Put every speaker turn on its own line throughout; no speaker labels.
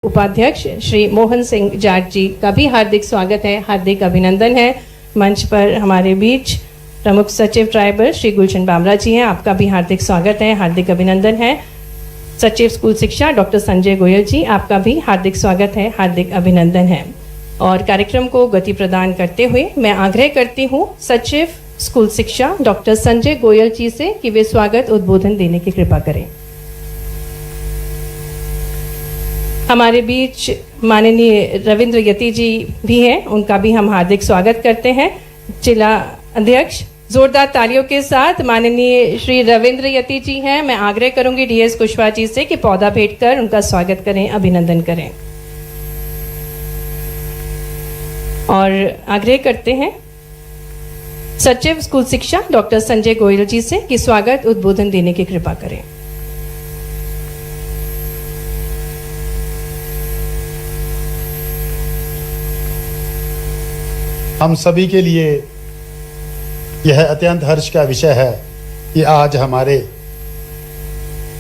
उपाध्यक्ष श्री मोहन सिंह जाट जी का भी हार्दिक स्वागत है, हार्दिक अभिनंदन है। मंच पर हमारे बीच प्रमुख सचिव ट्राइबल श्री गुलशन बामरा जी हैं, आपका भी हार्दिक स्वागत है, हार्दिक अभिनंदन है। सचिव स्कूल शिक्षा डॉक्टर संजय गोयल जी, आपका भी हार्दिक स्वागत है, हार्दिक अभिनंदन है। और कार्यक्रम को गति प्रदान करते हुए मैं आग्रह करती हूँ सचिव स्कूल शिक्षा डॉक्टर संजय गोयल जी से कि वे स्वागत उद्बोधन देने की कृपा करें। हमारे बीच माननीय रविंद्र यति जी भी हैं, उनका भी हम हार्दिक स्वागत करते हैं। जिला अध्यक्ष, जोरदार तालियों के साथ माननीय श्री रविंद्र यति जी हैं। मैं आग्रह करूंगी डीएस कुशवाहा जी से कि पौधा भेंट कर उनका स्वागत करें, अभिनंदन करें। और आग्रह करते हैं सचिव स्कूल शिक्षा डॉक्टर संजय गोयल जी से कि स्वागत उद्बोधन देने की कृपा करें।
हम सभी के लिए यह अत्यंत हर्ष का विषय है कि आज हमारे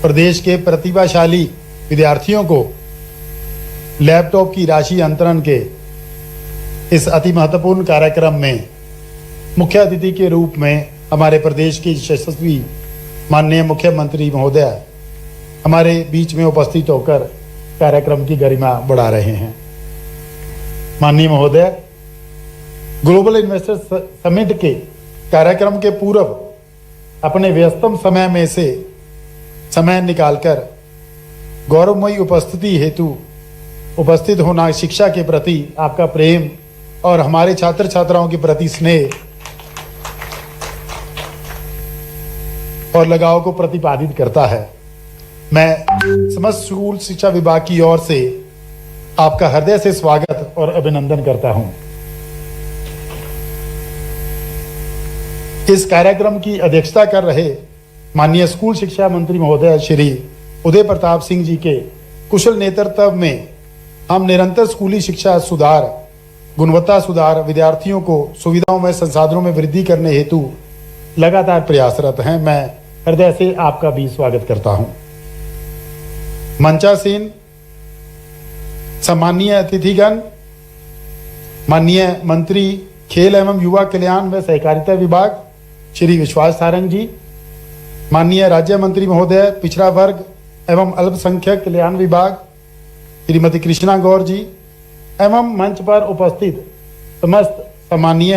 प्रदेश के प्रतिभाशाली विद्यार्थियों को लैपटॉप की राशि अंतरण के इस अति महत्वपूर्ण कार्यक्रम में मुख्य अतिथि के रूप में हमारे प्रदेश के यशस्वी माननीय मुख्यमंत्री महोदय हमारे बीच में उपस्थित होकर कार्यक्रम की गरिमा बढ़ा रहे हैं। माननीय महोदय, ग्लोबल इन्वेस्टर्स समिट के कार्यक्रम के पूर्व अपने व्यस्तम समय में से समय निकालकर गौरवमयी उपस्थिति हेतु उपस्थित होना शिक्षा के प्रति आपका प्रेम और हमारे छात्र छात्राओं के प्रति स्नेह और लगाव को प्रतिपादित करता है। मैं समस्त स्कूल शिक्षा विभाग की ओर से आपका हृदय से स्वागत और अभिनंदन करता हूं। इस कार्यक्रम की अध्यक्षता कर रहे माननीय स्कूल शिक्षा मंत्री महोदय श्री उदय प्रताप सिंह जी के कुशल नेतृत्व में हम निरंतर स्कूली शिक्षा सुधार, गुणवत्ता सुधार, विद्यार्थियों को सुविधाओं में संसाधनों में वृद्धि करने हेतु लगातार प्रयासरत हैं। मैं हृदय से आपका भी स्वागत करता हूं। मंचासीन सम्मानीय अतिथिगण, माननीय मंत्री खेल एवं युवा कल्याण व सहकारिता विभाग श्री विश्वास सारंग जी, माननीय राज्य मंत्री महोदय पिछड़ा वर्ग एवं अल्पसंख्यक कल्याण विभाग श्रीमती कृष्णा गौर जी एवं मंच पर उपस्थित समस्त सम्मानीय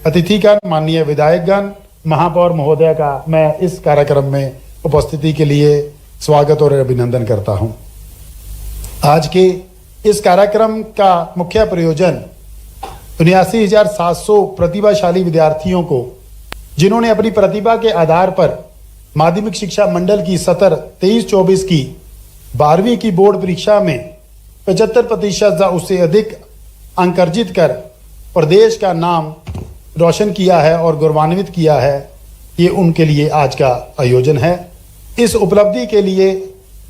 अतिथिगण, माननीय विधायकगण, महापौर महोदय का मैं इस कार्यक्रम में उपस्थिति के लिए स्वागत और अभिनंदन करता हूं। आज के इस कार्यक्रम का मुख्य प्रयोजन 79,700 प्रतिभाशाली विद्यार्थियों को, जिन्होंने अपनी प्रतिभा के आधार पर माध्यमिक शिक्षा मंडल की सत्र 23-24 की 12वीं की बोर्ड परीक्षा में 75% या उससे अधिक अंक अर्जित कर प्रदेश का नाम रोशन किया है और गौरवान्वित किया है, ये उनके लिए आज का आयोजन है। इस उपलब्धि के लिए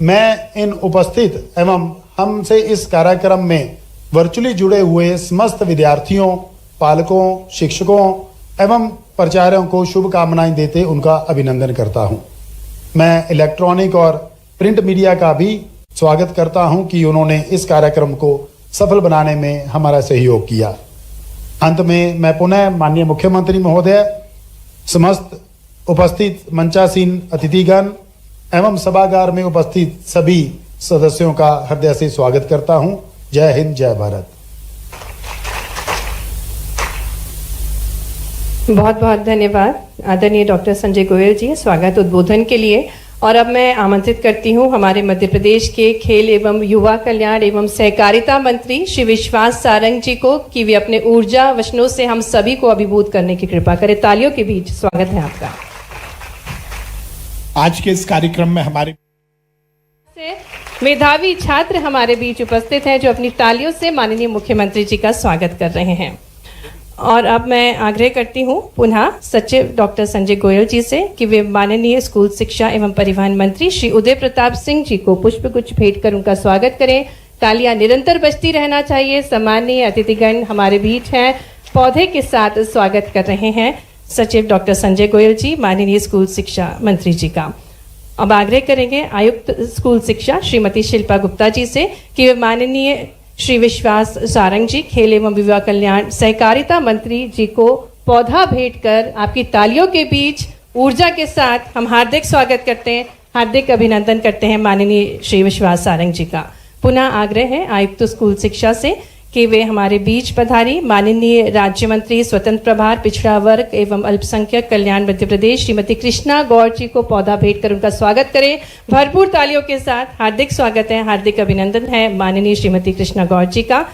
मैं इन उपस्थित एवं हमसे इस कार्यक्रम में वर्चुअली जुड़े हुए समस्त विद्यार्थियों, पालकों, शिक्षकों एवं प्राचार्यों को शुभकामनाएं देते उनका अभिनंदन करता हूं। मैं इलेक्ट्रॉनिक और प्रिंट मीडिया का भी स्वागत करता हूं कि उन्होंने इस कार्यक्रम को सफल बनाने में हमारा सहयोग किया। अंत में मैं पुनः माननीय मुख्यमंत्री महोदय, समस्त उपस्थित मंचासीन अतिथिगण एवं सभागार में उपस्थित सभी सदस्यों का हृदय से स्वागत करता हूं। जय हिंद, जय भारत।
बहुत बहुत धन्यवाद आदरणीय डॉक्टर संजय गोयल जी स्वागत उद्बोधन के लिए। और अब मैं आमंत्रित करती हूं हमारे मध्य प्रदेश के खेल एवं युवा कल्याण एवं सहकारिता मंत्री श्री विश्वास सारंग जी को कि वे अपने ऊर्जा वचनों से हम सभी को अभिभूत करने की कृपा करें। तालियों के बीच स्वागत है आपका।
आज के इस कार्यक्रम में हमारे
मेधावी छात्र हमारे बीच उपस्थित हैं जो अपनी तालियों से माननीय मुख्यमंत्री जी का स्वागत कर रहे हैं। और अब मैं आग्रह करती हूं पुनः सचिव डॉक्टर संजय गोयल जी से कि वे माननीय स्कूल शिक्षा एवं परिवहन मंत्री श्री उदय प्रताप सिंह जी को पुष्पगुच्छ भेंट कर उनका स्वागत करें। तालियां निरंतर बजती रहना चाहिए। सम्मानीय अतिथिगण हमारे बीच हैं, पौधे के साथ स्वागत कर रहे हैं सचिव डॉक्टर संजय गोयल जी, माननीय स्कूल शिक्षा मंत्री जी का। अब आग्रह करेंगे आयुक्त स्कूल शिक्षा श्रीमती शिल्पा गुप्ता जी से कि वे माननीय श्री विश्वास सारंग जी, खेल एवं युवा कल्याण सहकारिता मंत्री जी को पौधा भेंट कर आपकी तालियों के बीच ऊर्जा के साथ हम हार्दिक स्वागत करते हैं, हार्दिक अभिनंदन करते हैं माननीय श्री विश्वास सारंग जी का। पुनः आग्रह है आयुक्त स्कूल शिक्षा से कि वे हमारे बीच पधारी माननीय राज्य मंत्री स्वतंत्र प्रभार पिछड़ा वर्ग एवं अल्पसंख्यक कल्याण मध्य प्रदेश श्रीमती कृष्णा गौर जी को पौधा भेंट कर उनका स्वागत करें भरपूर तालियों के साथ। हार्दिक स्वागत है, हार्दिक अभिनंदन है माननीय श्रीमती कृष्णा गौर जी का।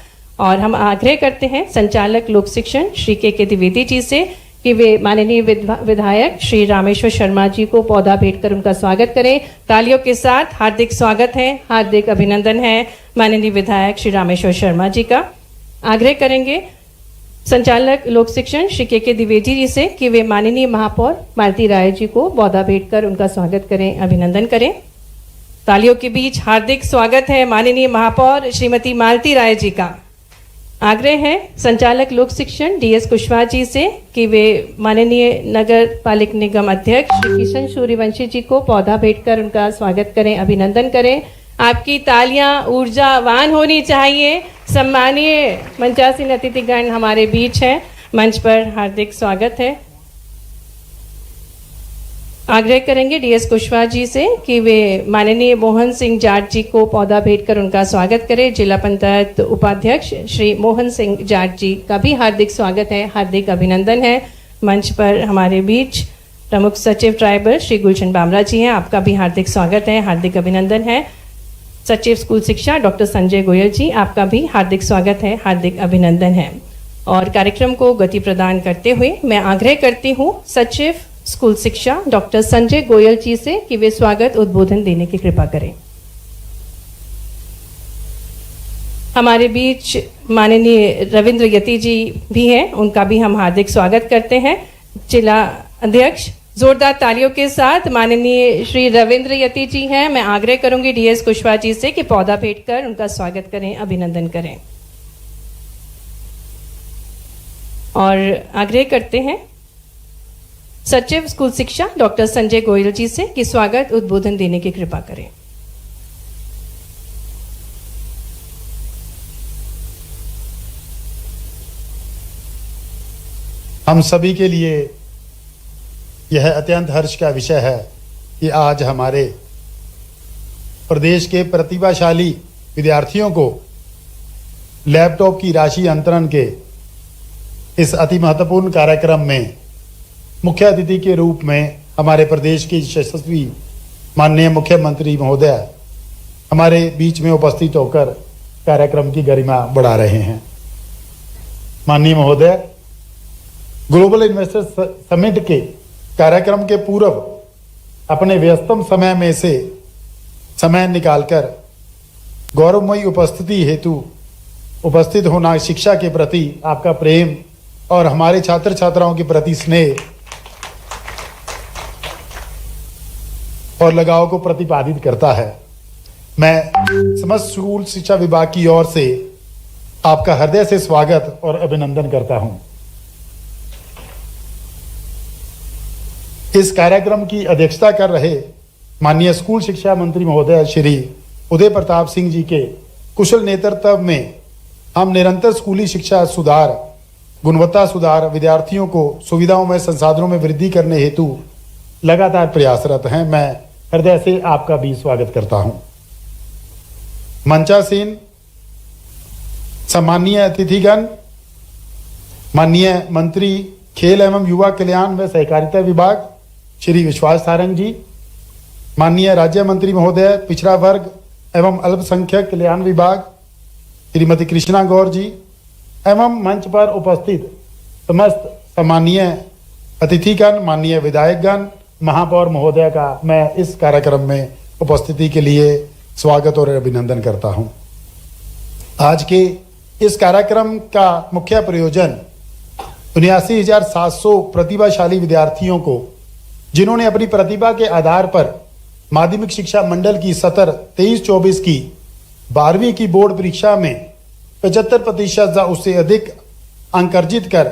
और हम आग्रह करते हैं संचालक लोक शिक्षण श्री के द्विवेदी जी से कि वे माननीय विधायक श्री रामेश्वर शर्मा जी को पौधा भेंट कर उनका स्वागत करें तालियों के साथ। हार्दिक स्वागत है, हार्दिक अभिनंदन है माननीय विधायक श्री रामेश्वर शर्मा जी का। आग्रह करेंगे संचालक लोक शिक्षण श्री के द्विवेदी जी से कि वे माननीय महापौर मालती राय जी को पौधा भेंट कर उनका स्वागत करें, अभिनंदन करें। तालियों के बीच हार्दिक स्वागत है माननीय महापौर श्रीमती मालती राय जी का। आग्रह है संचालक लोक शिक्षण डीएस कुशवाहा जी से कि वे माननीय नगर पालिक निगम अध्यक्ष श्री किशन सूर्यवंशी जी को पौधा भेंट कर उनका स्वागत करें, अभिनंदन करें। आपकी तालियां ऊर्जावान होनी चाहिए। सम्मानीय मंचासीन अतिथिगण हमारे बीच हैं, मंच पर हार्दिक स्वागत है। आग्रह करेंगे डीएस कुशवाहा जी से कि वे माननीय मोहन सिंह जाट जी को पौधा भेंट कर उनका स्वागत करें। जिला पंचायत उपाध्यक्ष श्री मोहन सिंह जाट जी का भी हार्दिक स्वागत है, हार्दिक अभिनंदन है। मंच पर हमारे बीच प्रमुख सचिव ट्राइबल श्री गुलशन बामरा जी हैं, आपका भी हार्दिक स्वागत है, हार्दिक अभिनंदन है। सचिव स्कूल शिक्षा डॉक्टर संजय गोयल जी, आपका भी हार्दिक स्वागत है, हार्दिक अभिनंदन है। और कार्यक्रम को गति प्रदान करते हुए मैं आग्रह करती हूँ सचिव स्कूल शिक्षा डॉक्टर संजय गोयल जी से कि वे स्वागत उद्बोधन देने की कृपा करें। हमारे बीच माननीय रविंद्र यति जी भी हैं, उनका भी हम हार्दिक स्वागत करते हैं। जिला अध्यक्ष जोरदार तालियों के साथ माननीय श्री रविंद्र यति जी हैं। मैं आग्रह करूंगी डीएस कुशवाहा जी से कि पौधा भेंट कर उनका स्वागत करें, अभिनंदन करें। और आग्रह करते हैं सचिव स्कूल शिक्षा डॉक्टर संजय गोयल जी से कि स्वागत उद्बोधन देने की कृपा करें।
हम सभी के लिए यह अत्यंत हर्ष का विषय है कि आज हमारे प्रदेश के प्रतिभाशाली विद्यार्थियों को लैपटॉप की राशि अंतरण के इस अति महत्वपूर्ण कार्यक्रम में मुख्य अतिथि के रूप में हमारे प्रदेश के यशस्वी माननीय मुख्यमंत्री महोदय हमारे बीच में उपस्थित होकर कार्यक्रम की गरिमा बढ़ा रहे हैं। माननीय महोदय, ग्लोबल इन्वेस्टर्स समिट के कार्यक्रम के पूर्व अपने व्यस्तम समय में से समय निकालकर गौरवमयी उपस्थिति हेतु उपस्थित होना शिक्षा के प्रति आपका प्रेम और हमारे छात्र छात्राओं के प्रति स्नेह और लगाव को प्रतिपादित करता है। मैं समस्त स्कूल शिक्षा विभाग की ओर से आपका हृदय से स्वागत और अभिनंदन करता हूं। इस कार्यक्रम की अध्यक्षता कर रहे माननीय स्कूल शिक्षा मंत्री महोदय श्री उदय प्रताप सिंह जी के कुशल नेतृत्व में हम निरंतर स्कूली शिक्षा सुधार, गुणवत्ता सुधार, विद्यार्थियों को सुविधाओं में संसाधनों में वृद्धि करने हेतु लगातार प्रयासरत हैं। मैं हृदय से आपका भी स्वागत करता हूं। मंचासीन सम्मानीय अतिथिगण, माननीय मंत्री खेल एवं युवा कल्याण व सहकारिता विभाग श्री विश्वास सारंग जी, माननीय राज्य मंत्री महोदय पिछड़ा वर्ग एवं अल्पसंख्यक कल्याण विभाग श्रीमती कृष्णा गौर जी एवं मंच पर उपस्थित समस्त सम्मानीय अतिथिगण, माननीय विधायकगण, महापौर महोदय का मैं इस कार्यक्रम में उपस्थिति के लिए स्वागत और अभिनंदन करता हूं। आज के इस कार्यक्रम का मुख्य प्रयोजन 79,700 प्रतिभाशाली विद्यार्थियों को, जिन्होंने अपनी प्रतिभा के आधार पर माध्यमिक शिक्षा मंडल की सत्र 23-24 की 12वीं की बोर्ड परीक्षा में 75% या उससे अधिक अंक अर्जित कर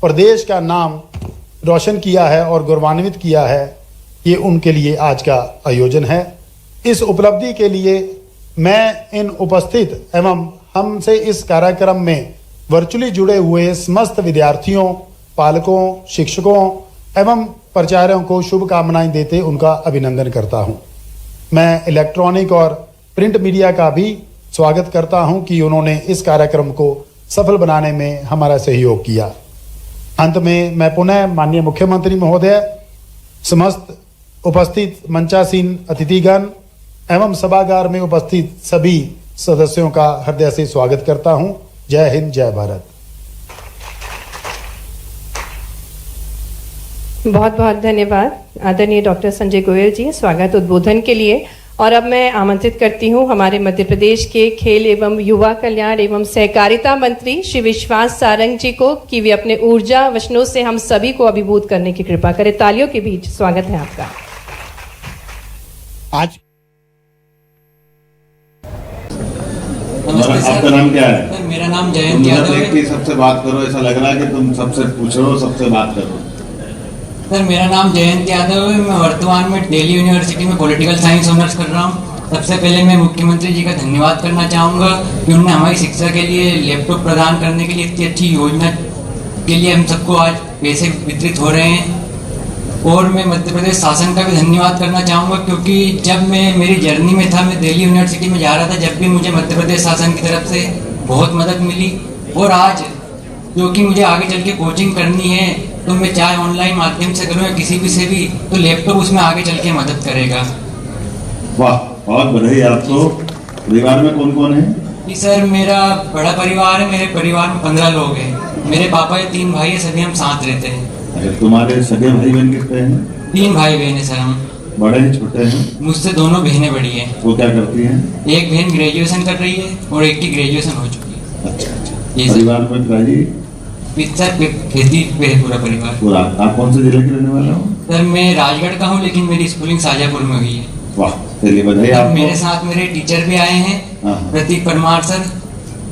प्रदेश का नाम रोशन किया है और गौरवान्वित किया है। ये उनके लिए आज का आयोजन है। इस उपलब्धि के लिए मैं इन उपस्थित एवं हमसे इस कार्यक्रम में वर्चुअली जुड़े हुए समस्त विद्यार्थियों, पालकों, शिक्षकों एवं प्राचार्यों को शुभकामनाएं देते उनका अभिनंदन करता हूं। मैं इलेक्ट्रॉनिक और प्रिंट मीडिया का भी स्वागत करता हूं कि उन्होंने इस कार्यक्रम को सफल बनाने में हमारा सहयोग किया। अंत में मैं पुनः माननीय मुख्यमंत्री महोदय, समस्त उपस्थित मंचासीन अतिथिगण एवं सभागार में उपस्थित सभी सदस्यों का हृदय से स्वागत करता हूं। जय हिंद, जय भारत।
बहुत बहुत धन्यवाद आदरणीय डॉक्टर संजय गोयल जी स्वागत उद्बोधन के लिए। और अब मैं आमंत्रित करती हूं हमारे मध्य प्रदेश के खेल एवं युवा कल्याण एवं सहकारिता मंत्री श्री विश्वास सारंग जी को कि वे अपने ऊर्जा वचनों से हम सभी को अभिभूत करने की कृपा करें। तालियों के बीच स्वागत है आपका।
आज
आपका नाम क्या है?
सर मेरा नाम जयंत यादव है।
सबसे बात करो, ऐसा लग रहा है कि तुम सबसे पूछ रहे हो, सबसे बात करो।
सर मेरा नाम जयंत यादव है। मैं वर्तमान में दिल्ली यूनिवर्सिटी में पॉलिटिकल साइंस ऑनर्स कर रहा हूँ। सबसे पहले मैं मुख्यमंत्री जी का धन्यवाद करना चाहूँगा कि उन्होंने हमारी शिक्षा के लिए लैपटॉप प्रदान करने के लिए इतनी अच्छी योजना के लिए हम सबको आज पैसे वितरित हो रहे हैं। और मैं मध्य प्रदेश शासन का भी धन्यवाद करना चाहूँगा क्योंकि जब मैं मेरी जर्नी में था, मैं दिल्ली यूनिवर्सिटी में जा रहा था, जब भी मुझे मध्य प्रदेश शासन की तरफ से बहुत मदद मिली। और आज क्योंकि मुझे आगे चल के कोचिंग करनी है तो मैं चाहे ऑनलाइन माध्यम से करूँ या किसी भी से भी, तो लैपटॉप उसमें आगे चल के मदद करेगा।
वाह, बहुत बधाई आपको। परिवार में कौन कौन है?
जी सर, मेरा बड़ा परिवार है। मेरे परिवार में 15 लोग हैं। मेरे पापा के 3 भाई है, सभी हम साथ रहते हैं।
अरे तुम्हारे सगे भाई बहन कितने हैं?
3 भाई बहन है सर हम।
बड़े हैं छोटे हैं?
मुझसे 2 बहनें बड़ी हैं।
वो क्या करती हैं?
एक बहन ग्रेजुएशन कर रही है और एक की ग्रेजुएशन हो चुकी है।
अच्छा।
ये सर
परिवार में पिताजी?
खेती पे है पूरा परिवार।
पूरा। आप कौन से जिले के रहने वाले हो?
सर मैं राजगढ़ का हूँ लेकिन मेरी स्कूलिंग शाजापुर में हुई है।
वाह, चलिए बधाई आपको।
मेरे साथ मेरे टीचर भी आए हैं, प्रतीक परमार सर।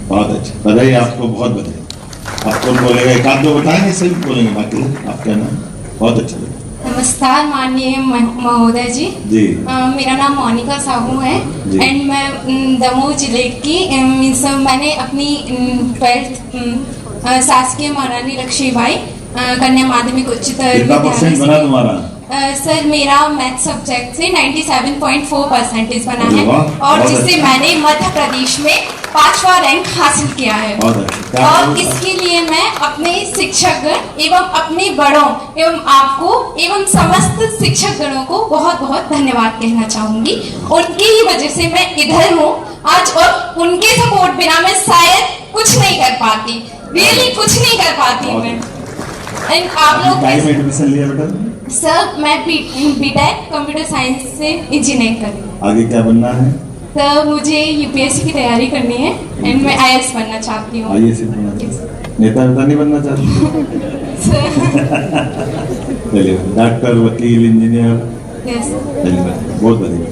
बहुत अच्छा, बधाई आपको, बहुत बधाई। आप कौन बोलेगा? एक आध दो बताएंगे, सही बोलेंगे, बाकी आप क्या नाम? बहुत अच्छा।
नमस्कार माननीय महोदय जी। मेरा नाम मोनिका साहू है एंड मैं दमोह जिले की मैंने अपनी 12th शासकीय महारानी लक्ष्मीबाई कन्या माध्यमिक उच्चतर
विद्यालय बना तुम्हारा?
सर मेरा मैथ सब्जेक्ट से 97.4% बना है और जिससे मैंने मध्य प्रदेश में 5वां रैंक हासिल किया है। और इसके लिए मैं अपने शिक्षकगण एवं अपने बड़ों एवं आपको एवं समस्त शिक्षकगणों को बहुत बहुत धन्यवाद कहना चाहूंगी। उनकी ही वजह से मैं इधर हूँ आज और उनके सपोर्ट बिना मैं शायद कुछ नहीं कर पाती, रियली कुछ नहीं कर पाती मैं। आप लोग
एडमिशन लिया बेटा?
सर मैं बीटेक कंप्यूटर साइंस से इंजीनियरिंग कर रही हूँ।
आगे क्या बनना है?
सर मुझे यूपीएससी की तैयारी करनी है एंड मैं आईएएस बनना चाहती हूँ।
आईएएस बनना? नेता नहीं बनना चाहती? चलिए, डॉक्टर, वकील, इंजीनियर। बहुत बढ़िया।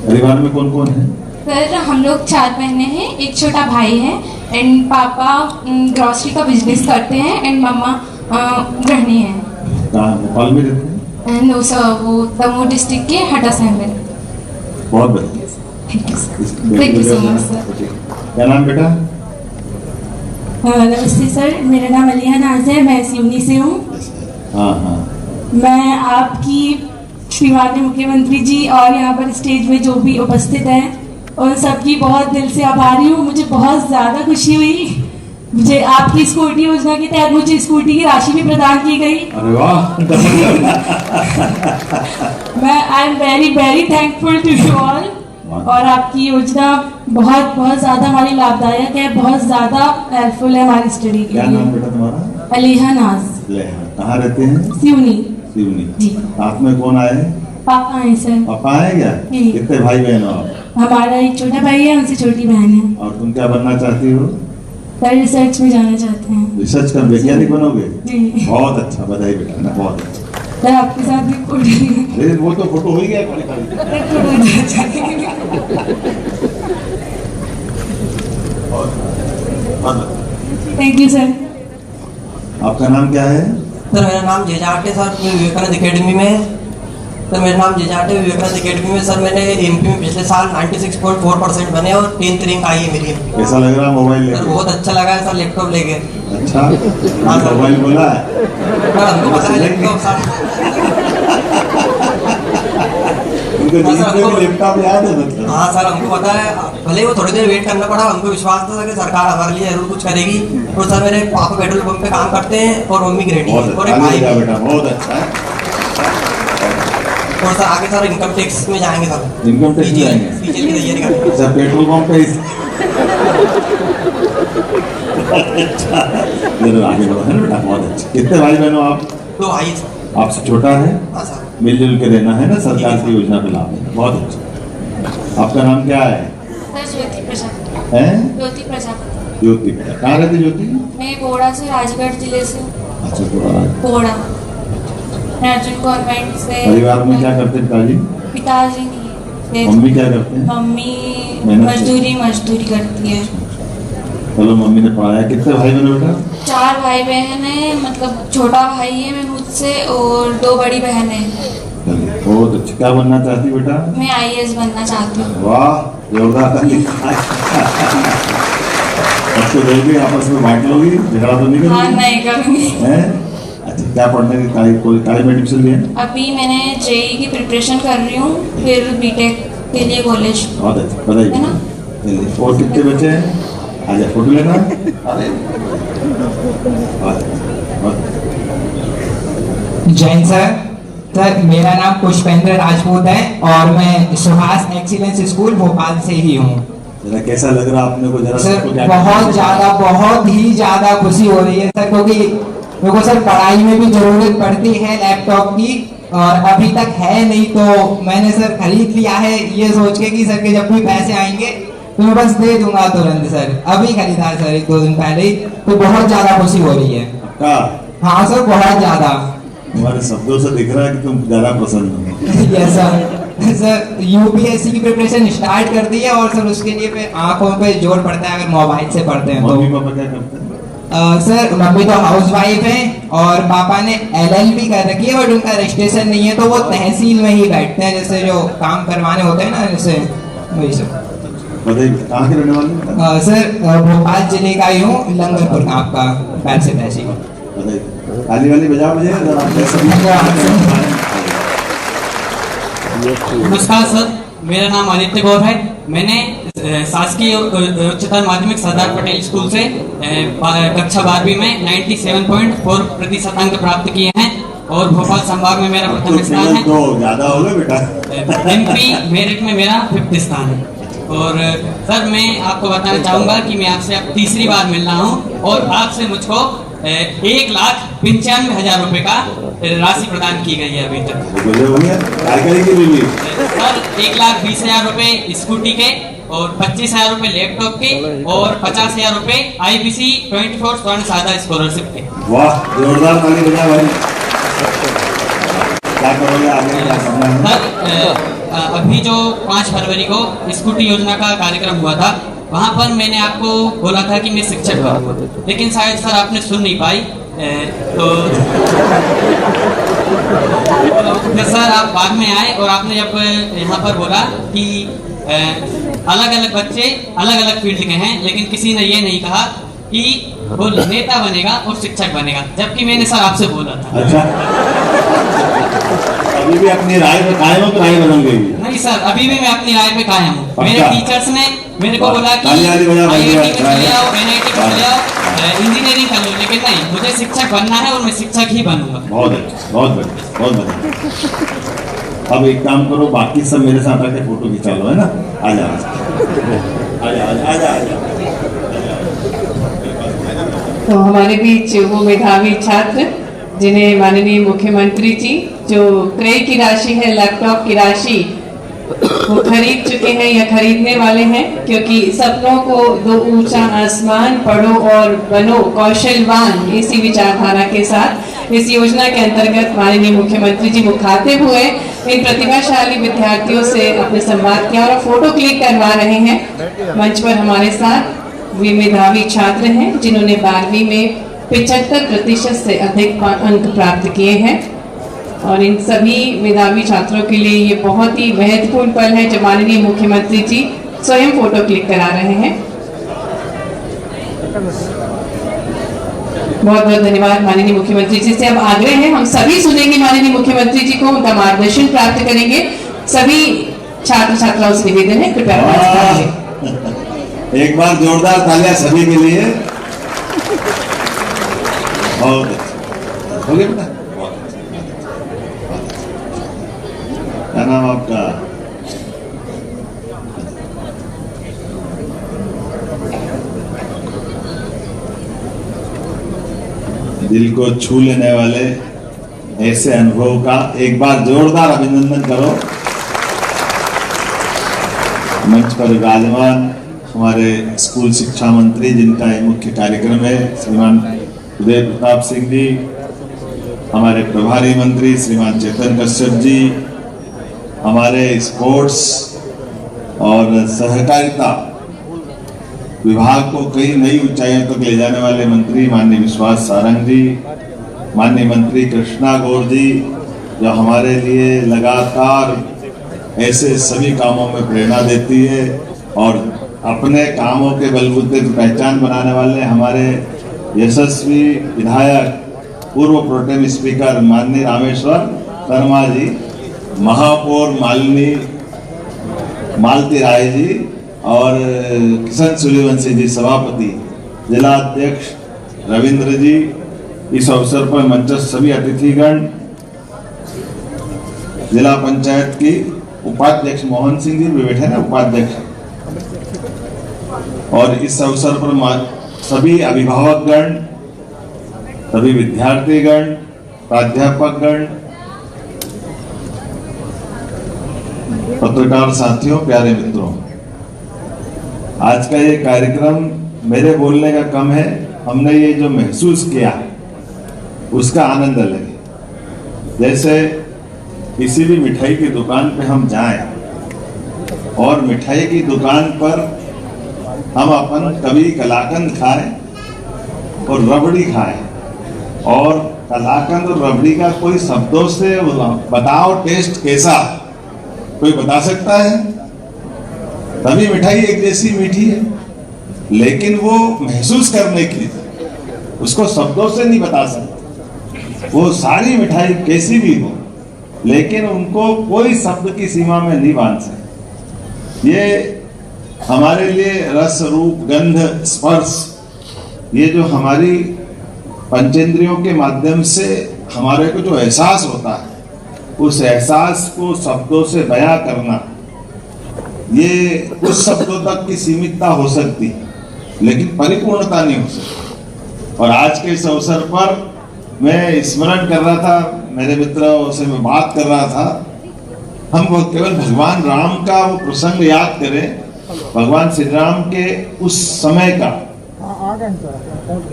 परिवार में कौन कौन है?
सर हम लोग 4 बहनें हैं, एक छोटा भाई है एंड पापा ग्रोसरी का बिजनेस करते हैं एंड मम्मा गृहिणी है।
कहाँ, भोपाल में रहते हैं?
नो सर, वो दमोह डिस्ट्रिक्ट के हटा साहब में।
बहुत बढ़िया।
Thank you so much sir.
क्या नाम बेटा?
नमस्ते सर, मेरा नाम अलिया नाज है, मैं सिवनी से हूँ। मैं आपकी श्रीमान मुख्यमंत्री जी और यहाँ पर स्टेज में जो भी उपस्थित हैं उन सबकी बहुत दिल से आभारी हूँ। मुझे बहुत ज़्यादा खुशी हुई, मुझे आपकी स्कूटी योजना के तहत मुझे स्कूटी की राशि भी प्रदान की गई।
अरे वाह।
मैं I am very very thankful to you all. और आपकी योजना बहुत बहुत ज़्यादा हमारी लाभदायक है, बहुत ज़्यादा हेल्पफुल है हमारी स्टडी के लिए।
क्या नाम बेटा तुम्हारा?
अलीहा नाज।
कहाँ रहते हैं?
सिवनी।
सिवनी
जी।
साथ में कौन आए?
पापा हैं सर।
पापा आए क्या? कितने भाई बहन हो आप?
हमारा एक छोटा भाई है, उनसे छोटी बहन है।
और तुम क्या बनना चाहती हो?
सर रिसर्च में जाना चाहते हैं।
रिसर्च कर वैज्ञानिक बनोगे?
जी।
बहुत अच्छा, बधाई बेटा ना, बहुत अच्छा।
सर आपके साथ भी फोटो?
वो तो फोटो हो ही गया।
Thank you sir.
आपका नाम क्या है?
सर मेरा नाम जेजाट है सर, मैं विवेकानंद अकेडमी में सर मेरा नाम जिजाटे विवेकानंद अकेडमी में सर मैंने एमपी में पिछले साल 96.4% बने और 10th रैंक आई है मेरी।
कैसा लग रहा है मोबाइल लेके?
सर बहुत अच्छा लगा है सर लैपटॉप लेके।
अच्छा मोबाइल बोला है
सर हमको पता है लैपटॉप सर
लैपटॉप याद है मतलब?
हाँ सर हमको पता है, भले वो थोड़ी देर वेट करना पड़ा, हमको विश्वास था कि सरकार हमारे लिए जरूर कुछ करेगी। और सर मेरे पापा पेट्रोल पंप पे काम करते हैं और मम्मी ग्रेडी और एक भाई।
बेटा बहुत अच्छा है।
और सर आगे सर इनकम टैक्स में जाएंगे सर।
इनकम टैक्स में जाएंगे?
पीजीएल की तैयारी कर रहे हैं
सर पेट्रोल पंप पे अच्छा जरूर आगे बढ़ो है ना बेटा, बहुत अच्छा। कितने भाई बहन हो आप?
2 भाई सर।
आपसे छोटा है?
हाँ सर।
मिलजुल के रहना है ना, सरकार की योजना पे लाभ है। बहुत अच्छा। आपका नाम क्या है?
ज्योति प्रजापति।
हैं?
ज्योति प्रजापति।
ज्योति बेटा कहाँ रहती ज्योति?
मैं बोड़ा से, राजगढ़ जिले से।
अच्छा थोड़ा
बोड़ा अर्जुन कॉन्वेंट से।
परिवार में क्या करते हैं पिताजी?
पिताजी नहीं,
मम्मी क्या करते हैं?
मम्मी मजदूरी करती है।
चलो मम्मी ने पढ़ाया। कितने भाई बहन बेटा?
4 भाई बहन है, मतलब छोटा भाई है मैं मुझसे और 2 बड़ी बहन है।
चलिए बहुत अच्छा। क्या बनना चाहती बेटा?
मैं IAS बनना चाहती हूँ।
वाह जोरदार। अब तो जल्दी आपस में बांट लोगी, झगड़ा तो नहीं
हाँ
करोगी?
नहीं करूँगी।
हैं? अच्छा क्या पढ़ने की कॉलेज में एडमिशन लिया?
अभी मैंने JEE की प्रिपरेशन कर रही हूँ, फिर BTech के लिए कॉलेज।
बहुत अच्छा बताइए।
है ना?
चलिए और कितने बच्चे हैं? आजा फोटो लेना। अरे
जैन सर मेरा नाम पुष्पेंद्र राजपूत है और मैं सुहास एक्सीलेंस स्कूल भोपाल से ही हूँ।
जरा कैसा लग रहा आपने को? जरा
सर बहुत ही ज्यादा खुशी हो रही है सर, क्योंकि मेरे को सर पढ़ाई में भी जरूरत पड़ती है लैपटॉप की और अभी तक है नहीं, तो मैंने सर खरीद लिया है ये सोच के कि सर के जब भी पैसे आएंगे तो मैं बस दे दूंगा तुरंत। सर अभी खरीदा है सर 1-2 दिन पहले ही, तो बहुत ज्यादा खुशी हो रही है। हाँ सर बहुत ज्यादा।
तुम्हारे शब्दों से दिख रहा है कि तुम ज्यादा पसंद हो।
यस सर UPSC की प्रिपरेशन स्टार्ट कर दी है और सर उसके लिए फिर आंखों पे जोर पड़ता है अगर मोबाइल से पढ़ते हैं तो।
मम्मी पापा क्या करते हैं?
सर मम्मी तो हाउसवाइफ है और पापा ने LLB कर रखी है, बट उनका रजिस्ट्रेशन नहीं है, तो वो तहसील में ही बैठते हैं, जैसे जो काम करवाने होते हैं ना, जैसे वही सब।
बताइए कहाँ के रहने वाले?
सर भोपाल जिले का ही हूँ, लंगरपुर का, आपका पैसे तहसील।
बताइए ताली वाली बजाओ मुझे।
नमस्कार सर, मेरा नाम आदित्य गौर है। मैंने शासकीय उच्चतर माध्यमिक सरदार पटेल स्कूल से कक्षा 12वीं में 97.4% अंक प्राप्त किए हैं और भोपाल संभाग में मेरा प्रथम स्थान है।
तो ज्यादा हो गया बेटा।
MP मेरिट में मेरा 5th स्थान है। और सर मैं आपको बताना चाहूँगा कि मैं आपसे अब 3री बार मिल रहा हूँ और आपसे मुझको 1,95,000 रुपए का राशि प्रदान की गई है अभी तक। सर 1,20,000 रुपए स्कूटी के और 25,000 रुपए लैपटॉप के और 50,000 रुपए IBC 24 स्वर्ण साझा स्कॉलरशिप के।
वाह जोरदार ताली बजा भाई। क्या करोगे आगे?
सर अभी जो 5 फरवरी को स्कूटी योजना का कार्यक्रम हुआ था, वहाँ पर मैंने आपको बोला था कि मैं शिक्षक बनूंगा, लेकिन शायद सर आपने सुन नहीं पाई। तो सर आप बाद में आए और आपने जब यहाँ पर बोला कि अलग अलग बच्चे अलग अलग फील्ड के हैं, लेकिन किसी ने ये नहीं कहा कि वो नेता बनेगा और शिक्षक बनेगा, जबकि मैंने सर आपसे बोला था।
अच्छा अभी भी अपनी राय पे कायम हो तो राय बदल गई?
नहीं सर, अभी भी मैं अपनी राय पे कायम हूँ। मेरे टीचर्स ने मेरे को बोला कि
IIT में
चले आओ, NIT में चले आओ, इंजीनियरिंग कर लो, लेकिन नहीं, मुझे शिक्षक बनना है और मैं शिक्षक ही बनूंगा।
बहुत अच्छा, बहुत बढ़िया, बहुत बढ़िया। अब एक काम करो, बाकी सब मेरे साथ आके फोटो खिंचा लो, है ना? आजा आजा आजा आजा।
तो हमारे बीच वो मेधावी छात्र जिन्हें माननीय मुख्यमंत्री जी जो क्रय की राशि है, लैपटॉप की राशि, वो खरीद चुके हैं या खरीदने वाले हैं, क्योंकि सपनों को दो ऊंचा आसमान, पढ़ो और बनो कौशलवान, इसी विचारधारा के साथ इस योजना के अंतर्गत माननीय मुख्यमंत्री जी मुखातिब हुए इन प्रतिभाशाली विद्यार्थियों से अपने संवाद किया और फोटो क्लिक करवा रहे हैं। मंच पर हमारे साथ वे मेधावी छात्र हैं जिन्होंने 12वीं में 75% से अधिक अंक प्राप्त किए हैं। और इन सभी मेधावी छात्रों के लिए ये बहुत ही महत्वपूर्ण पल है जब माननीय मुख्यमंत्री जी स्वयं फोटो क्लिक करा रहे हैं। बहुत बहुत धन्यवाद माननीय मुख्यमंत्री जी से। अब आग्रह है, हम सभी सुनेंगे माननीय मुख्यमंत्री जी को, उनका मार्गदर्शन प्राप्त करेंगे। सभी छात्र छात्राओं से निवेदन है, कृपया
एक बार जोरदार तालियां सभी के लिए। बहुत हो गया बेटा, क्या नाम आपका? दिल को छू लेने वाले ऐसे अनुभव का एक बार जोरदार अभिनंदन करो। मंच पर विराजमान हमारे स्कूल शिक्षा मंत्री, जिनका एक मुख्य कार्यक्रम है, श्रीमान उदय प्रताप सिंह जी, हमारे प्रभारी मंत्री श्रीमान चेतन कश्यप जी, हमारे स्पोर्ट्स और सहकारिता विभाग को कई नई ऊंचाइयों तक ले जाने वाले मंत्री माननीय विश्वास सारंग जी, माननीय मंत्री कृष्णा गौर जी, जो हमारे लिए लगातार ऐसे सभी कामों में प्रेरणा देती है और अपने कामों के बलबूते की पहचान बनाने वाले हमारे यशस्वी विधायक पूर्व प्रोटेम स्पीकर माननीय रामेश्वर शर्मा जी, महापौर मालती राय जी और किशन सूर्यवंशी जी, सभापति, जिला अध्यक्ष रविंद्र जी, इस अवसर पर मंचस्थ सभी अतिथिगण, जिला पंचायत की उपाध्यक्ष मोहन सिंह जी भी बैठे ना, उपाध्यक्ष, और इस अवसर पर सभी अभिभावकगण, सभी विद्यार्थीगण, प्राध्यापकगण, पत्रकार साथियों, प्यारे मित्रों, आज का ये कार्यक्रम मेरे बोलने का कम है, हमने ये जो महसूस किया उसका आनंद लगे। जैसे किसी भी मिठाई की दुकान पे हम जाएं और मिठाई की दुकान पर हम अपन कभी कलाकंद खाएं और रबड़ी खाएं, और कलाकंद और रबड़ी का कोई शब्दों से बताओ टेस्ट कैसा, कोई बता सकता है? तभी मिठाई एक जैसी मीठी है, लेकिन वो महसूस करने की उसको शब्दों से नहीं बता सकते। वो सारी मिठाई कैसी भी हो, लेकिन उनको कोई शब्द की सीमा में नहीं बांध सकते। ये हमारे लिए रस, रूप, गंध, स्पर्श, ये जो हमारी पंचेंद्रियों के माध्यम से हमारे को जो एहसास होता है, उस एहसास को शब्दों से बयां करना, ये कुछ शब्दों तक की सीमितता हो सकती, लेकिन परिपूर्णता नहीं हो सकती। और आज के इस अवसर पर मैं स्मरण कर रहा था, मेरे मित्रों से मैं बात कर रहा था, हम वो केवल भगवान राम का वो प्रसंग याद करें, भगवान श्री राम के उस समय का।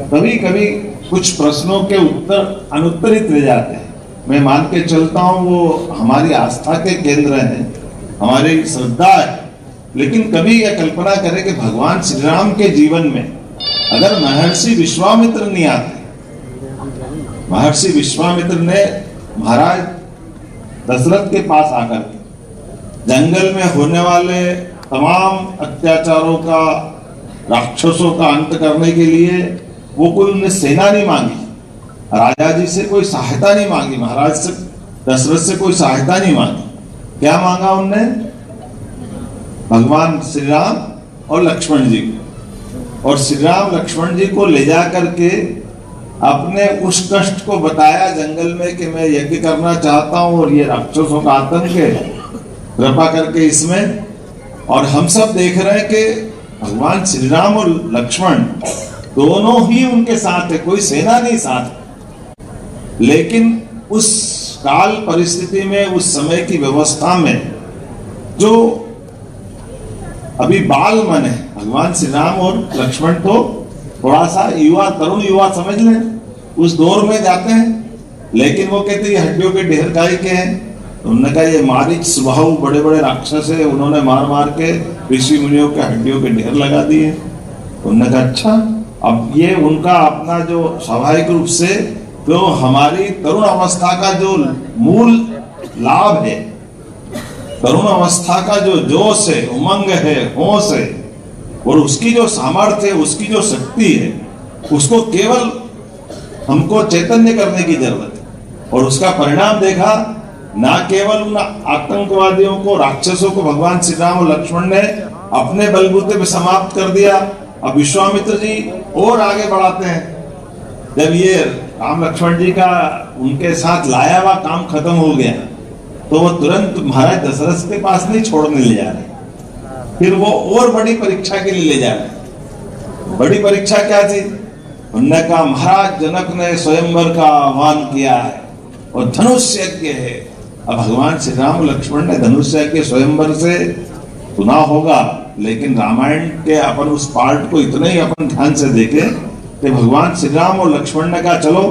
कभी कभी कुछ प्रश्नों के उत्तर अनुत्तरित रह जाते हैं। मैं मान के चलता हूँ वो हमारी आस्था के केंद्र हैं, हमारी श्रद्धा है, लेकिन कभी यह कल्पना करें कि भगवान श्री राम के जीवन में अगर महर्षि विश्वामित्र नहीं आते, महर्षि विश्वामित्र ने महाराज दशरथ के पास आकर जंगल में होने वाले तमाम अत्याचारों का, राक्षसों का अंत करने के लिए वो कोई उन्हें सेना नहीं मांगी, राजा जी से कोई सहायता नहीं मांगी, महाराज से दशरथ से कोई सहायता नहीं मांगी। क्या मांगा उनने? भगवान श्री राम और लक्ष्मण जी को, और श्री राम लक्ष्मण जी को ले जा करके अपने उस कष्ट को बताया जंगल में कि मैं यज्ञ करना चाहता हूं और ये राक्षसों का आतंक है, कृपा करके इसमें। और हम सब देख रहे हैं कि भगवान श्री राम और लक्ष्मण दोनों ही उनके साथ है, कोई सेना नहीं साथ। लेकिन उस काल परिस्थिति में, उस समय की व्यवस्था में जो अभी बाल मन है, भगवान श्री राम और लक्ष्मण तो थोड़ा सा युवा, तरुण युवा समझ लें, उस दौर में जाते हैं, लेकिन वो कहते हैं हड्डियों के ढेर काय के हैं। तो उन्होंने कहा ये मारीच स्वभाव बड़े बड़े राक्षस है, उन्होंने मार मार के ऋषि मुनियों के हड्डियों के ढेर लगा दिए। उन्होंने कहा अच्छा, अब ये उनका अपना जो स्वाभाविक रूप से तो हमारी तरुण अवस्था का जो मूल लाभ है, तरुण अवस्था का जो जोश है, उमंग है, होश है, और उसकी जो सामर्थ्य है, उसकी जो शक्ति है, उसको केवल हमको चैतन्य करने की जरूरत है। और उसका परिणाम देखा, ना केवल उन आतंकवादियों को, राक्षसों को भगवान श्री राम और लक्ष्मण ने अपने बलबूते पे समाप्त कर दिया। अब विश्वामित्र जी और आगे बढ़ाते हैं। जब ये राम लक्ष्मण जी का उनके साथ लाया हुआ काम खत्म हो गया, तो वो तुरंत महाराज दशरथ के पास नहीं छोड़ने ले जा रहे, फिर वो और बड़ी परीक्षा के लिए ले जा रहे। बड़ी परीक्षा क्या थी? उन्होंने कहा महाराज जनक ने स्वयंवर का आह्वान किया है और धनुष यज्ञ है। अब भगवान श्री राम लक्ष्मण ने धनुष यज्ञ स्वयंवर से सुना होगा, लेकिन रामायण के अपन उस पार्ट को इतने ही अपन ध्यान से देखे कि भगवान श्री राम और लक्ष्मण ने कहा चलो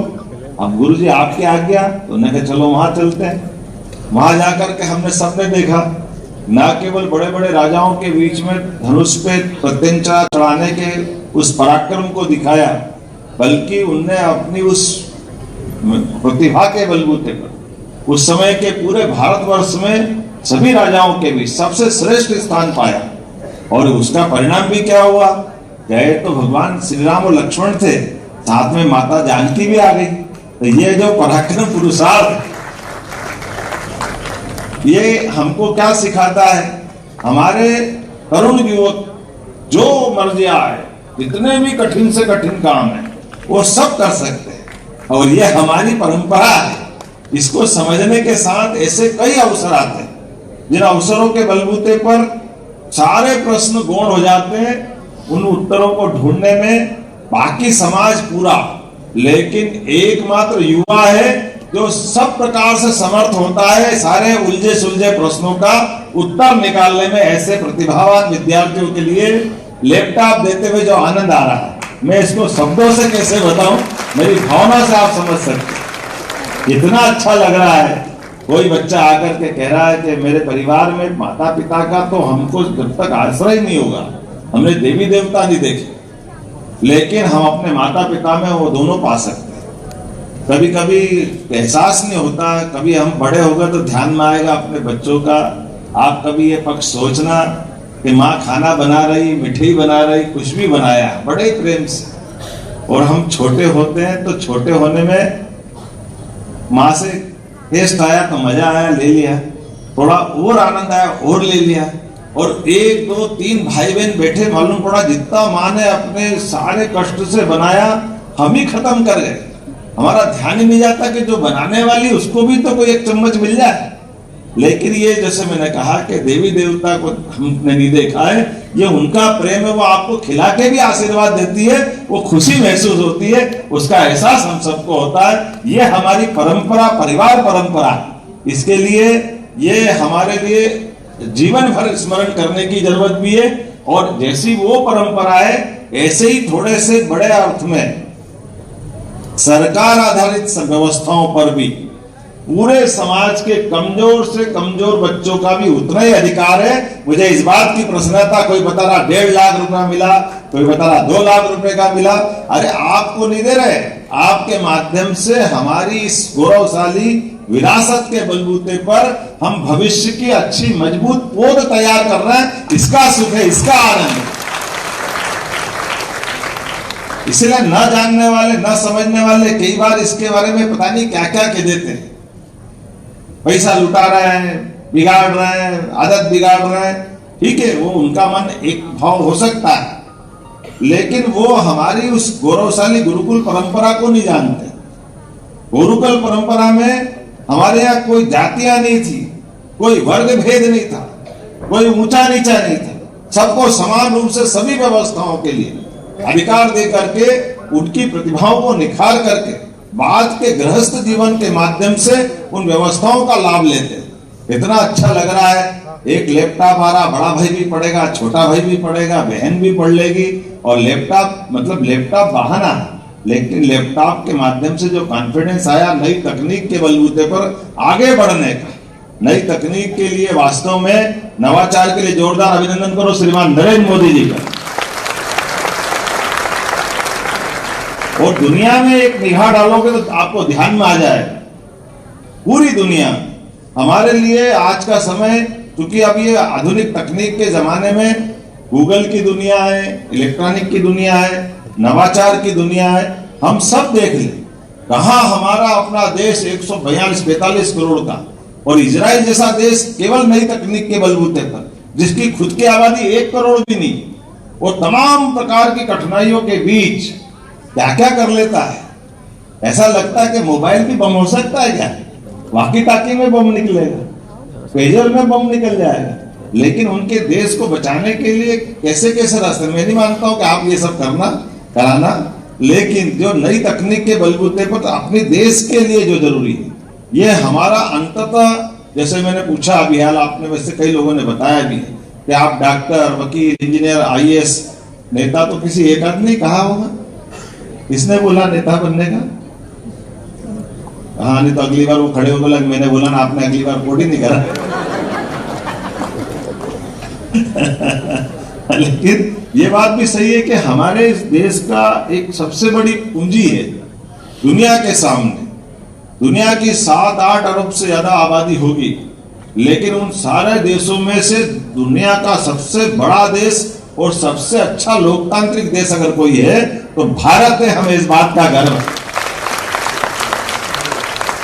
अब गुरु जी आपकी आज्ञा, तो उन्होंने कहा चलो वहां चलते हैं। वहां जाकर के हमने सबने देखा, न केवल बड़े बड़े राजाओं के बीच में धनुष पे प्रत्यंचा चढ़ाने के उस पराक्रम को दिखाया, बल्कि उनने अपनी उस प्रतिभा के बलबूते पर उस समय के पूरे भारतवर्ष में सभी राजाओं के बीच सबसे श्रेष्ठ स्थान पाया। और उसका परिणाम भी क्या हुआ? गए तो भगवान श्री राम और लक्ष्मण थे, साथ में माता जानकी भी आ गई। तो ये जो पराक्रम पुरुषार्थ, ये हमको क्या सिखाता है? हमारे तरुण युवक जो मर्जी आए, जितने भी कठिन से कठिन काम है वो सब कर सकते हैं, और ये हमारी परंपरा है। इसको समझने के साथ ऐसे कई अवसर आते हैं, जिन अवसरों के बलबूते पर सारे प्रश्न गौण हो जाते हैं, उन उत्तरों को ढूंढने में बाकी समाज पूरा, लेकिन एकमात्र युवा है जो सब प्रकार से समर्थ होता है सारे उलझे सुलझे प्रश्नों का उत्तर निकालने में। ऐसे प्रतिभावान विद्यार्थियों के लिए लैपटॉप देते हुए जो आनंद आ रहा है, मैं इसको शब्दों से कैसे बताऊं, मेरी भावना से आप समझ सकते हैं। इतना अच्छा लग रहा है। कोई बच्चा आकर के कह रहा है कि मेरे परिवार में माता पिता का तो हमको जब तक आश्रय नहीं होगा, हमने देवी देवता नहीं देखे, लेकिन हम अपने माता पिता में वो दोनों पा सकते हैं। कभी कभी एहसास नहीं होता, कभी हम बड़े हो गए तो ध्यान में आएगा अपने बच्चों का। आप कभी ये पक्ष सोचना कि माँ खाना बना रही, मिठाई बना रही, कुछ भी बनाया बड़े प्रेम से, और हम छोटे होते हैं तो छोटे होने में माँ से टेस्ट आया तो मजा आया, ले लिया, थोड़ा और आनंद आया और ले लिया, और एक दो तीन भाई बहन बैठे, मालूम पड़ा जितना माँ ने अपने सारे कष्ट से बनाया हम ही खत्म कर गए। हमारा ध्यान ही नहीं जाता कि जो बनाने वाली उसको भी तो कोई एक चम्मच मिल जाए। लेकिन ये जैसे मैंने कहा कि देवी देवता को हमने नहीं देखा है, ये उनका प्रेम है, वो आपको खिला के भी आशीर्वाद देती है, वो खुशी महसूस होती है, उसका एहसास हम सबको होता है। ये हमारी परंपरा, परिवार परंपरा, इसके लिए ये हमारे लिए जीवन भर स्मरण करने की जरूरत भी है। और जैसी वो परंपरा है, ऐसे ही थोड़े से बड़े अर्थ में सरकार आधारित व्यवस्थाओं पर भी पूरे समाज के कमजोर से कमजोर बच्चों का भी उतना ही अधिकार है। मुझे इस बात की प्रसन्नता, कोई बता रहा 1.5 लाख रुपया मिला, कोई बता रहा 2 लाख रुपए का मिला। अरे आपको नहीं दे रहे, आपके माध्यम से हमारी इस गौरवशाली विरासत के बलबूते पर हम भविष्य की अच्छी मजबूत पौध तैयार कर रहे हैं। इसका सुख है, इसका आनंद है। इसलिए न जानने वाले, न समझने वाले कई बार इसके बारे में पता नहीं क्या क्या कह देते हैं। पैसा लुटा रहे हैं, बिगाड़ रहे हैं, आदत बिगाड़ रहे हैं, ठीक है, वो उनका मन एक भाव हो सकता है, लेकिन वो हमारी उस गौरवशाली गुरुकुल परंपरा को नहीं जानते। गुरुकुल परंपरा में हमारे यहाँ कोई जातियां नहीं थी, कोई वर्ग भेद नहीं था, कोई ऊंचा नीचा नहीं था, सबको समान रूप से सभी व्यवस्थाओं के लिए अधिकार दे करके उनकी प्रतिभाओं को निखार करके बाद के गृहस्थ जीवन के माध्यम से उन व्यवस्थाओं का लाभ लेते। इतना अच्छा लग रहा है। एक लैपटॉप आ रहा, बड़ा भाई भी पढ़ेगा, छोटा भाई भी पढ़ेगा, बहन भी पढ़ लेगी। और लैपटॉप मतलब लैपटॉप बहाना है, लेकिन लैपटॉप के माध्यम से जो कॉन्फिडेंस आया नई तकनीक के बलबूते पर आगे बढ़ने का, नई तकनीक के लिए वास्तव में नवाचार के लिए जोरदार अभिनंदन करो श्रीमान नरेंद्र मोदी जी का। और दुनिया में एक निगाह डालोगे तो आपको ध्यान में आ जाएगा पूरी दुनिया। हमारे लिए आज का समय, क्योंकि अब ये आधुनिक तकनीक के जमाने में गूगल की दुनिया है, इलेक्ट्रॉनिक की दुनिया है, नवाचार की दुनिया है, हम सब देख लें कहाँ हमारा अपना देश 142-45 करोड़ का और इजराइल जैसा देश केवल नई तकनीक के बलबूते पर, जिसकी खुद की आबादी 1 करोड़ भी नहीं, वो तमाम प्रकार की कठिनाइयों के बीच क्या क्या कर लेता है। ऐसा लगता है कि मोबाइल भी बम हो सकता है क्या, वाकी टाकी में बम निकलेगा, पेजर में बम निकल जाएगा, लेकिन उनके देश को बचाने के लिए कैसे कैसे रास्ते। मैं नहीं मानता हूं कि आप ये सब कराना, लेकिन जो नई तकनीक के बलबूते पर अपने देश के लिए जो जरूरी है, ये हमारा अंततः, जैसे मैंने पूछा अभी हाल, आपने वैसे कई लोगों ने बताया भी है कि आप डॉक्टर, वकील, इंजीनियर, IAS, नेता तो किसी एक आदमी कहा होगा, किसने बोला नेता बनने का? हाँ, नहीं तो अगली बार वो खड़े हो गए, मैंने बोला ना, आपने अगली बार वोट ही नहीं करा। लेकिन ये बात भी सही है कि हमारे इस देश का एक सबसे बड़ी पूंजी है दुनिया के सामने। दुनिया की 7-8 अरब से ज्यादा आबादी होगी, लेकिन उन सारे देशों में से दुनिया का सबसे बड़ा देश और सबसे अच्छा लोकतांत्रिक देश अगर कोई है तो भारत है। हमें इस बात का गर्व है।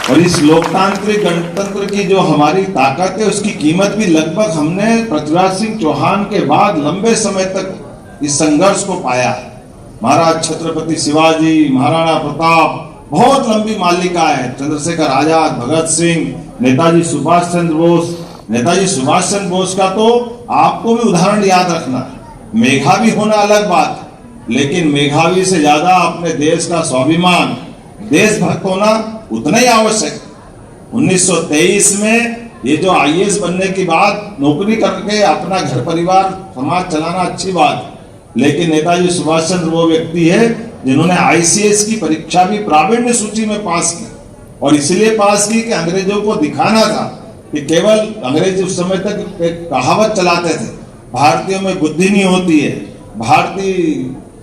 और इस लोकतांत्रिक गणतंत्र की जो हमारी ताकत है, उसकी कीमत भी लगभग हमने पृथ्वीराज सिंह चौहान के बाद लंबे समय तक इस संघर्ष को पाया है। महाराज छत्रपति शिवाजी, महाराणा प्रताप, बहुत लंबी मालिका है, चंद्रशेखर आजाद, भगत सिंह, नेताजी सुभाष चंद्र बोस। नेताजी सुभाष चंद्र बोस का तो आपको भी उदाहरण याद रखना, मेधावी होना अलग बात, लेकिन मेधावी से ज्यादा अपने देश का स्वाभिमान, देशभक्त होना उतना ही आवश्यक। 1923 में ये जो IAS बनने की बात, नौकरी करके अपना घर परिवार समाज चलाना अच्छी बात, लेकिन नेताजी सुभाष चंद्र वो व्यक्ति है जिन्होंने ICS की परीक्षा भी प्रावीण्य सूची में पास की, और इसलिए पास की कि अंग्रेजों को दिखाना था कि केवल अंग्रेज उस समय तक एक कहावत चलाते थे, भारतीयों में बुद्धि नहीं होती है, भारतीय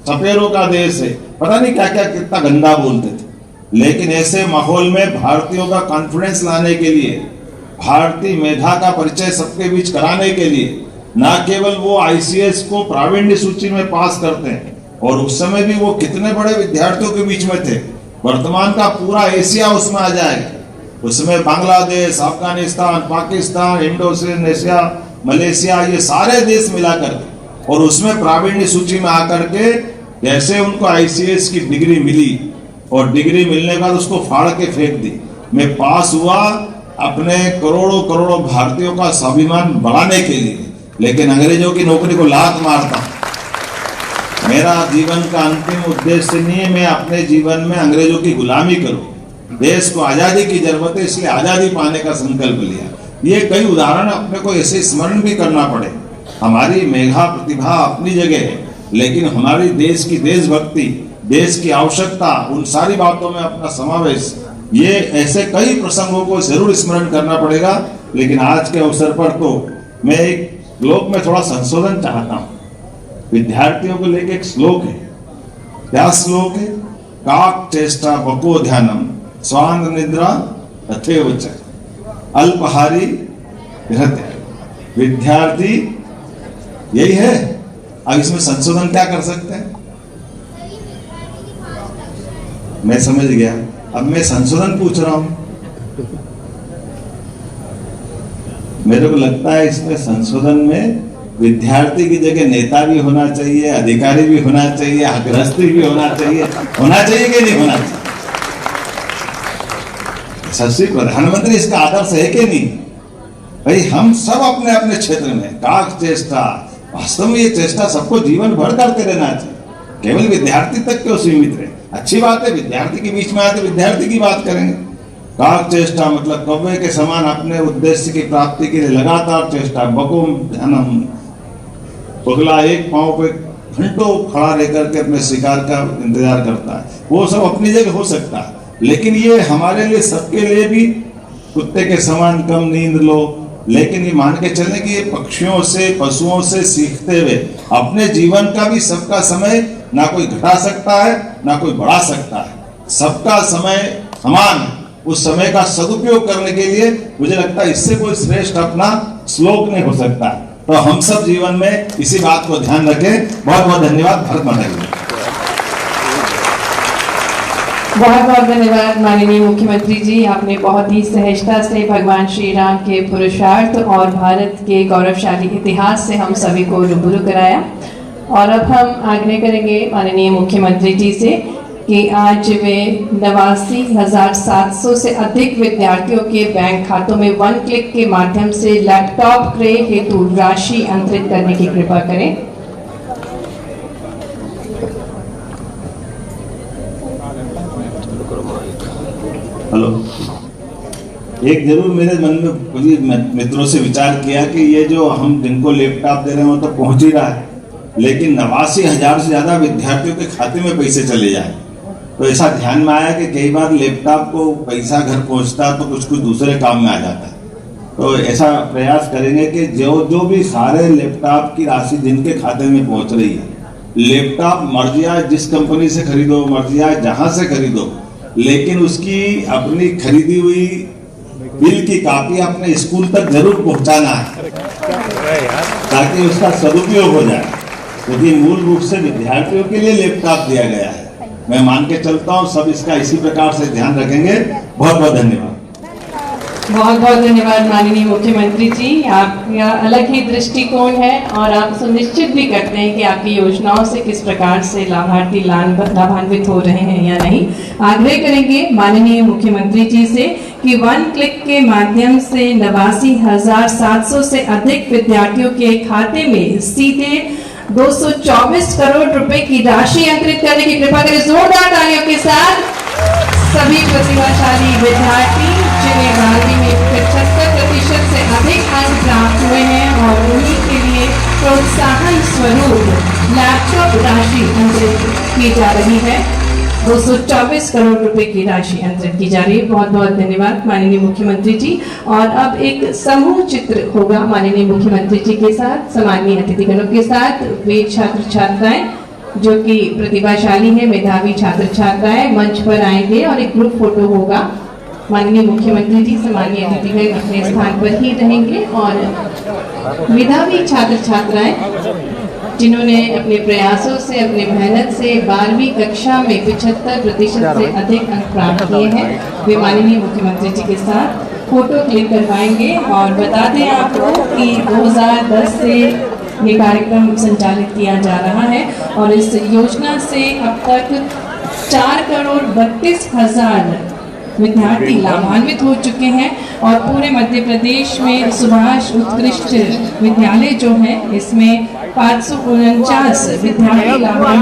सपेरों का देश है, पता नहीं क्या क्या कितना गंदा बोलते थे। लेकिन ऐसे माहौल में भारतीयों का कॉन्फिडेंस लाने के लिए, भारतीय मेधा का परिचय सबके बीच कराने के लिए, न केवल वो ICS को प्रावीण्य सूची में पास करते हैं, और उस समय भी वो कितने बड़े विद्यार्थियों के बीच में थे, वर्तमान का पूरा एशिया उसमें आ जाएगा। उसमें बांग्लादेश, अफगानिस्तान, पाकिस्तान, इंडोनेशिया, मलेशिया, ये सारे देश मिलाकर, और उसमें प्रावीण्य सूची में आकर के जैसे उनको ICS की डिग्री मिली, और डिग्री मिलने के बाद उसको फाड़ के फेंक दी। मैं पास हुआ अपने करोड़ों करोड़ों भारतीयों का स्वाभिमान बढ़ाने के लिए, लेकिन अंग्रेजों की नौकरी को लात मारता हूं। मेरा जीवन का अंतिम उद्देश्य नहीं है मैं अपने जीवन में अंग्रेजों की गुलामी करूं। देश को आजादी की जरूरत है, इसलिए आजादी पाने का संकल्प लिया। ये कई उदाहरण अपने को ऐसे स्मरण भी करना पड़े। हमारी मेधा प्रतिभा अपनी जगह है, लेकिन हमारी देश की देशभक्ति, देश की आवश्यकता, उन सारी बातों में अपना समावेश, ये ऐसे कई प्रसंगों को जरूर स्मरण करना पड़ेगा। लेकिन आज के अवसर पर तो मैं एक श्लोक में थोड़ा संशोधन चाहता हूं। विद्यार्थियों को लेकर एक श्लोक है, क्या श्लोक है? काक चेष्टा बको ध्यानम स्वांग निद्रा तथैव च अल्पहारी रहते। विद्यार्थी यही है। अब इसमें संशोधन क्या कर सकते हैं? मैं समझ गया, अब मैं संशोधन पूछ रहा हूं। मेरे को लगता है इसमें संशोधन में विद्यार्थी की जगह नेता भी होना चाहिए, अधिकारी भी होना चाहिए, गृहस्थी भी होना चाहिए कि नहीं होना चाहिए? सच्ची प्रधानमंत्री इसका आदर्श है कि नहीं? भाई हम सब अपने अपने क्षेत्र में काक चेष्टा, वास्तव में ये चेष्टा सबको जीवन भर करते रहना चाहिए, केवल विद्यार्थी तक क्यों सीमित रहे? अच्छी बात है, विद्यार्थी के बीच में आए तो विद्यार्थी की बात करेंगे। काक चेष्टा मतलब कौवे के समान अपने उद्देश्य की प्राप्ति के लिए लगातार चेष्टा। बकुम ध्यानम, पगला एक पांव पे घंटों खड़ा रह करके अपने शिकार का इंतजार करता है। वो सब अपनी जगह हो सकता है, लेकिन ये हमारे लिए, सबके लिए भी कुत्ते के समान कम नींद लो, लेकिन ये मान के चलें कि ये पक्षियों से, पशुओं से सीखते हुए अपने जीवन का भी सबका समय ना कोई घटा सकता है ना कोई बढ़ा सकता है। सबका समय समान है। उस समय का सदुपयोग करने के लिए मुझे लगता है इससे कोई श्रेष्ठ अपना श्लोक नहीं हो सकता। तो हम सब जीवन में इसी बात को ध्यान रखें। बहुत बहुत धन्यवाद। भारत माता की जय।
बहुत बहुत धन्यवाद माननीय मुख्यमंत्री जी, आपने बहुत ही सहजता से भगवान श्री राम के पुरुषार्थ और भारत के गौरवशाली इतिहास से हम सभी को रूबरू कराया। और अब हम आग्रह करेंगे माननीय मुख्यमंत्री जी से कि आज वे 89,700 से अधिक विद्यार्थियों के बैंक खातों में 1 क्लिक के माध्यम से लैपटॉप क्रय हेतु राशि अंतरित करने की कृपा करें।
हेलो, एक जरूर मेरे मन में कुछ मित्रों से विचार किया कि ये जो हम जिनको लैपटॉप दे रहे हो तो पहुंच ही रहा है, लेकिन 89,000 से ज्यादा विद्यार्थियों के खाते में पैसे चले जाए। तो ऐसा ध्यान में आया कि कई बार लैपटॉप को पैसा घर पहुंचता तो कुछ दूसरे काम में आ जाता है। तो ऐसा प्रयास करेंगे कि जो भी सारे लैपटॉप की राशि जिनके खाते में पहुंच रही है, लैपटॉप मर्जी आए जिस कंपनी से खरीदो, मर्जी आए जहां से खरीदो, लेकिन उसकी अपनी खरीदी हुई बिल की कॉपी अपने स्कूल तक जरूर पहुंचाना है ताकि उसका सदुपयोग हो जाए। क्योंकि मूल रूप से विद्यार्थियों के लिए लैपटॉप दिया गया है। मैं मान के चलता हूँ सब इसका इसी प्रकार से ध्यान रखेंगे। बहुत बहुत धन्यवाद।
बहुत बहुत धन्यवाद माननीय मुख्यमंत्री जी, आपका अलग ही दृष्टिकोण है और आप सुनिश्चित भी करते हैं कि आपकी योजनाओं से किस प्रकार से लाभार्थी लाभान्वित हो रहे हैं या नहीं। आग्रह करेंगे माननीय मुख्यमंत्री जी से कि 1 क्लिक के माध्यम से 89,700 से अधिक विद्यार्थियों के खाते में सीधे 224 करोड़ रुपए की राशि अंतरित करने की कृपा करें। जोरदार तालियों के साथ सभी प्रतिभाशाली विद्यार्थी जिन्हें 12वीं में 75% से अधिक अंक प्राप्त हुए हैं और उन्हीं के लिए प्रोत्साहन स्वरूप लैपटॉप राशि अंतरित की जा रही है। 224 करोड़ रुपए की राशि अंतरित की जा रही है। बहुत बहुत धन्यवाद माननीय मुख्यमंत्री जी। और अब एक समूह चित्र होगा माननीय मुख्यमंत्री जी के साथ, सम्मानीय अतिथिगणों के साथ। वे छात्र छात्राएं जो कि प्रतिभाशाली है, मेधावी छात्र छात्राएं मंच पर आएंगे और एक ग्रुप फोटो होगा। माननीय मुख्यमंत्री जी सम्मानीय अतिथिगण अपने स्थान पर ही रहेंगे और मेधावी छात्र छात्राएं जिन्होंने अपने प्रयासों से, अपनी मेहनत से 12वीं कक्षा में 75% से अधिक अंक प्राप्त किए हैं, वे माननीय मुख्यमंत्री जी के साथ फोटो क्लिक करवाएंगे। और बता दें आपको कि 2010 से ये कार्यक्रम संचालित किया जा रहा है और इस योजना से अब तक 4,32,000 विद्यार्थी लाभान्वित हो चुके हैं और पूरे मध्य प्रदेश में सुभाष उत्कृष्ट विद्यालय जो है इसमें 549 विद्यार्थी लाभान्वित